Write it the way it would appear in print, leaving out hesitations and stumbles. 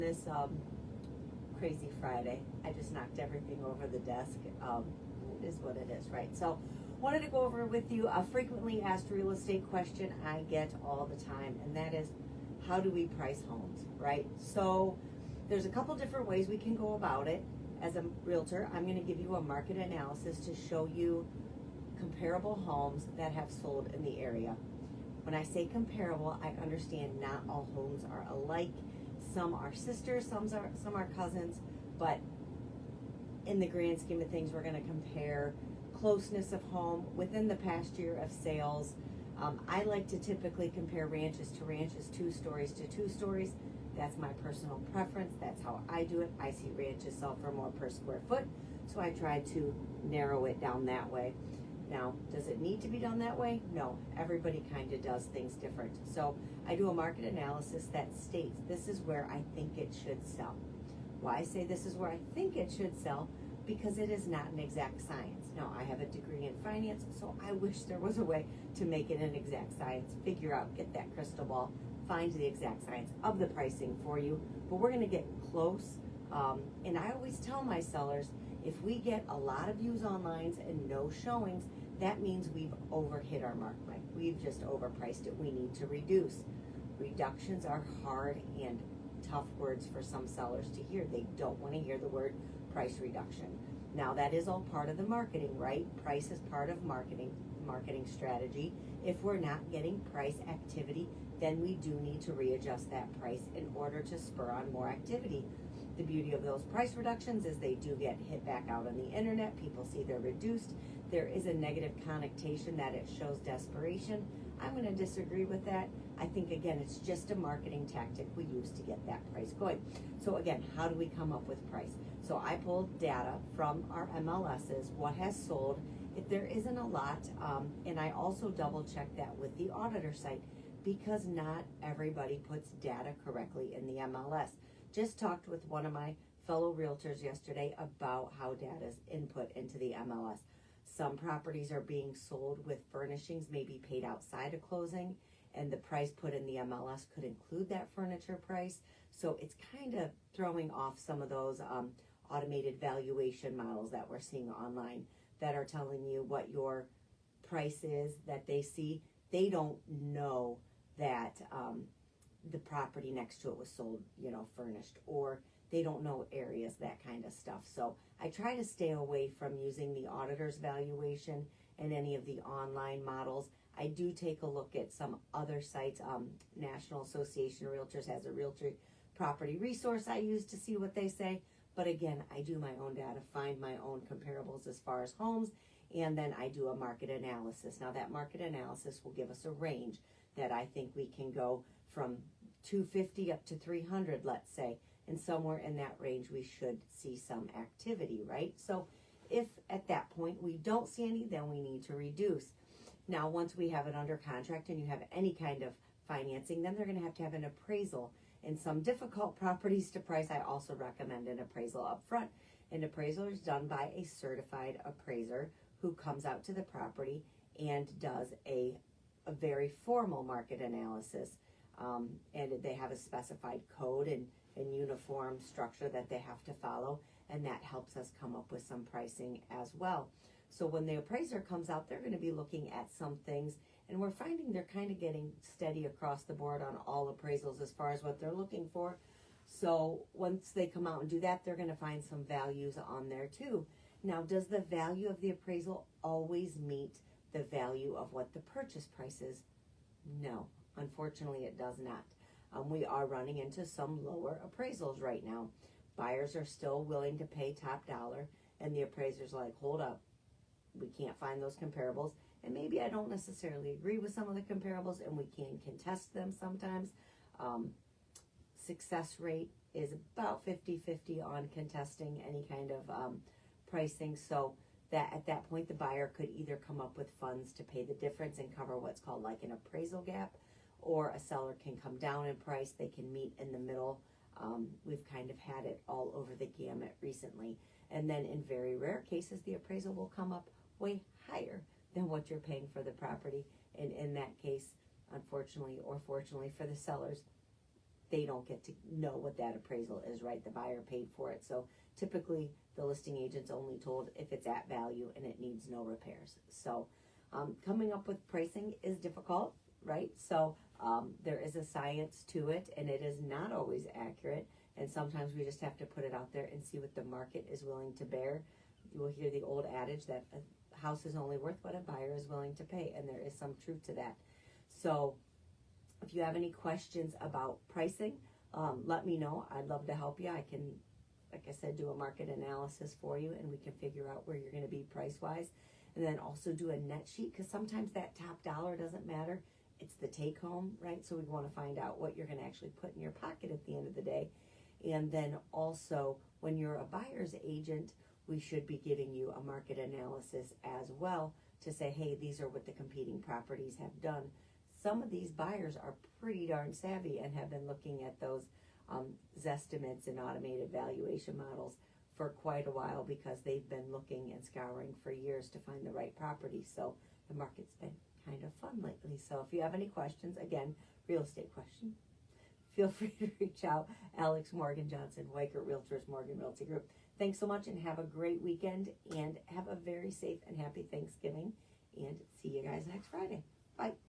This crazy Friday, I just knocked everything over the desk. It is what it is, right? So, wanted to go over with you a frequently asked real estate question I get all the time, and that is, how do we price homes, right? So, there's a couple different ways we can go about it. As a realtor, I'm going to give you a market analysis to show you comparable homes that have sold in the area. When I say comparable, I understand not all homes are alike. Some are sisters, some are cousins, but in the grand scheme of things, we're going to compare closeness of home within the past year of sales. I like to typically compare ranches to ranches, 2 stories to 2 stories. That's my personal preference. That's how I do it. I see ranches sell for more per square foot, so I try to narrow it down that way. Now, does it need to be done that way? No, everybody kind of does things different. So I do a market analysis that states this is where I think it should sell. Why I say this is where I think it should sell? Because it is not an exact science. Now, I have a degree in finance, so I wish there was a way to make it an exact science, figure out, get that crystal ball, find the exact science of the pricing for you. But we're going to get close. And I always tell my sellers, if we get a lot of views online and no showings, that means we've overhit our mark. Like, we've just overpriced it. We need to reduce. Reductions are hard and tough words for some sellers to hear. They don't want to hear the word price reduction. Now, that is all part of the marketing, right? Price is part of marketing strategy. If we're not getting price activity, then we do need to readjust that price in order to spur on more activity. The beauty of those price reductions is they do get hit back out on the internet. People see they're reduced. There is a negative connotation that it shows desperation. I'm going to disagree with that. I think, again, it's just a marketing tactic we use to get that price going. So again, how do we come up with price? So I pulled data from our MLSs, what has sold. If there isn't a lot, and I also double check that with the auditor site, because not everybody puts data correctly in the MLS. Just talked with one of my fellow realtors yesterday about how data is input into the MLS. Some properties are being sold with furnishings maybe paid outside of closing, and the price put in the MLS could include that furniture price. So it's kind of throwing off some of those automated valuation models that we're seeing online that are telling you what your price is that they see. They don't know that the property next to it was sold, furnished, or they don't know areas, that kind of stuff. So I try to stay away from using the auditor's valuation and any of the online models. I do take a look at some other sites. National Association of Realtors has a realtor property resource I use to see what they say. But again, I do my own data, find my own comparables as far as homes, and then I do a market analysis. Now, that market analysis will give us a range that I think we can go from 250 up to 300, let's say, and somewhere in that range we should see some activity, right? So if at that point we don't see any, then we need to reduce. Now, once we have it under contract and you have any kind of financing, then they're going to have an appraisal. And some difficult properties to price, I also recommend an appraisal up front. An appraisal is done by a certified appraiser who comes out to the property and does a very formal market analysis. And they have a specified code and uniform structure that they have to follow, and that helps us come up with some pricing as well. So when the appraiser comes out, they're going to be looking at some things, and we're finding they're kind of getting steady across the board on all appraisals as far as what they're looking for. So once they come out and do that, they're going to find some values on there too. Now, does the value of the appraisal always meet the value of what the purchase price is? No, unfortunately it does not. We are running into some lower appraisals right now. Buyers are still willing to pay top dollar, and the appraiser's like, hold up, we can't find those comparables. And maybe I don't necessarily agree with some of the comparables, and we can contest them sometimes. Success rate is about 50-50 on contesting any kind of pricing. So that at that point, the buyer could either come up with funds to pay the difference and cover what's called like an appraisal gap, or a seller can come down in price. They can meet in the middle. We've kind of had it all over the gamut recently. And then in very rare cases, the appraisal will come up way higher than what you're paying for the property. And in that case, unfortunately or fortunately for the sellers, they don't get to know what that appraisal is, right? The buyer paid for it. So typically the listing agent's only told if it's at value and it needs no repairs. So coming up with pricing is difficult, right? So there is a science to it, and it is not always accurate. And sometimes we just have to put it out there and see what the market is willing to bear. You will hear the old adage that a house is only worth what a buyer is willing to pay, and there is some truth to that. So if you have any questions about pricing, let me know. I'd love to help you. I can, like I said, do a market analysis for you, and we can figure out where you're going to be price-wise. And then also do a net sheet, because sometimes that top dollar doesn't matter. It's the take home, right? So we want to find out what you're going to actually put in your pocket at the end of the day. And then also, when you're a buyer's agent, we should be giving you a market analysis as well to say, hey, these are what the competing properties have done. Some of these buyers are pretty darn savvy and have been looking at those Zestimates and automated valuation models for quite a while, because they've been looking and scouring for years to find the right property. So the market's been kind of fun lately. So if you have any questions, again, real estate question, feel free to reach out. Alex Morgan Johnson, Weichert Realtors, Morgan Realty Group. Thanks so much, and have a great weekend, and have a very safe and happy Thanksgiving, and see you guys next Friday. Bye.